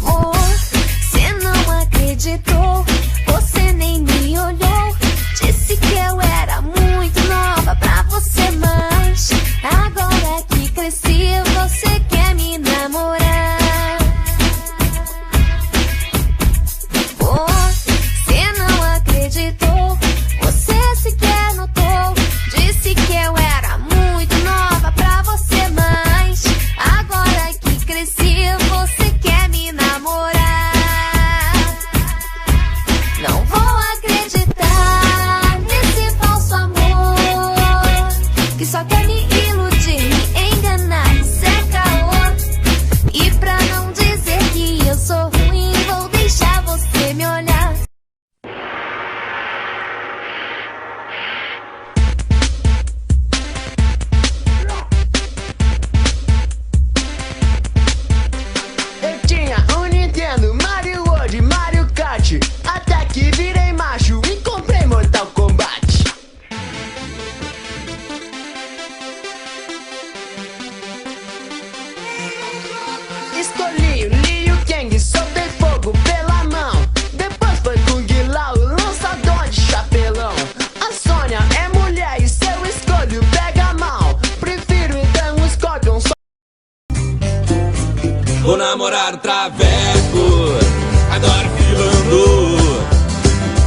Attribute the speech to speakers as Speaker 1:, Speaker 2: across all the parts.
Speaker 1: Você não acreditou, você nem me olhou. Disse que eu era muito nova pra você, mas agora que cresci você quer me namorar. Você não acreditou, você sequer notou. Disse que eu era muito nova pra você, mas agora que cresci você quer me namorar. Não vou acreditar nesse falso amor que só quer me iludir, me enganar, isso é caô. E pra não dizer que eu sou ruim, vou deixar você me olhar.
Speaker 2: Eu tinha um Nintendo, Mario World, Mario Kart, até que virei macho e comprei Mortal Kombat. Escolhi o Liu Kang, soltei fogo pela mão. Depois foi Kung Lao, lançador de chapelão. A Sônia é mulher e se eu escolho pega mal. Prefiro então o Scorpion.
Speaker 3: Vou namorar o traveco, adoro filando.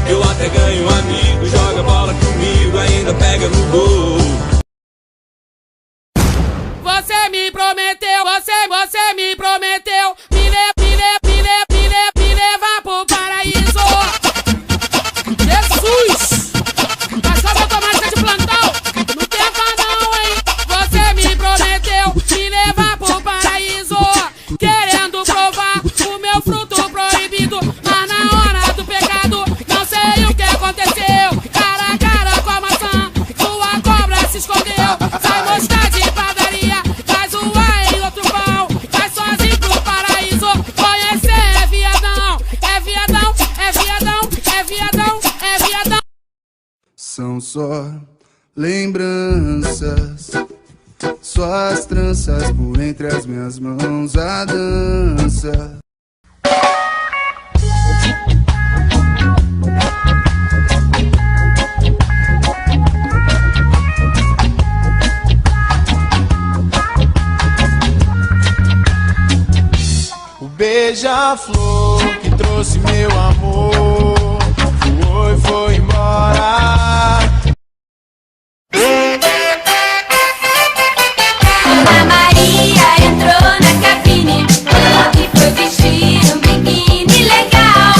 Speaker 3: Eu até ganho um amigo, joga bola comigo, ainda pega no gol.
Speaker 4: Você me prometeu, você me prometeu me levar pro paraíso. Jesus! Passou meu tomate de plantão, não tenta não, hein? Você me prometeu me levar pro paraíso, querendo provar o meu fruto proibido. Mas na hora do pecado, não sei o que aconteceu. Cara a cara com a maçã, sua cobra se escondeu. Sai mosca de padaria, faz o ar em outro pão. Vai sozinho pro paraíso, conhecer é viadão. É viadão, é viadão, é viadão, é viadão.
Speaker 5: São só lembranças, suas tranças por entre as minhas mãos, a dança.
Speaker 6: O beija-flor que trouxe meu amor foi embora.
Speaker 1: Ana Maria entrou na cabine e foi vestir um biquíni legal.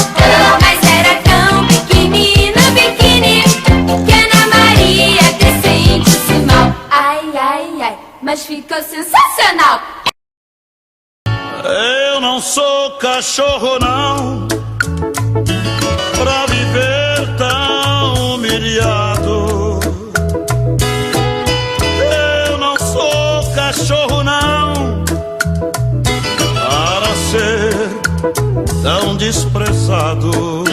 Speaker 1: Mas era tão pequenino o biquíni que Ana Maria até sente-se mal. Ai, ai, ai, mas ficou sensacional.
Speaker 7: Eu não sou cachorro não, pra viver tão humilhado. Eu não sou cachorro não, para ser tão desprezado.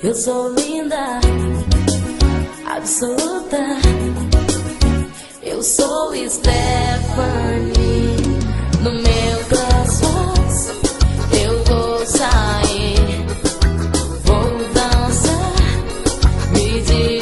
Speaker 1: Eu sou linda, absoluta. Eu sou Stephanie. No meu coração eu vou sair, vou dançar, me divertir.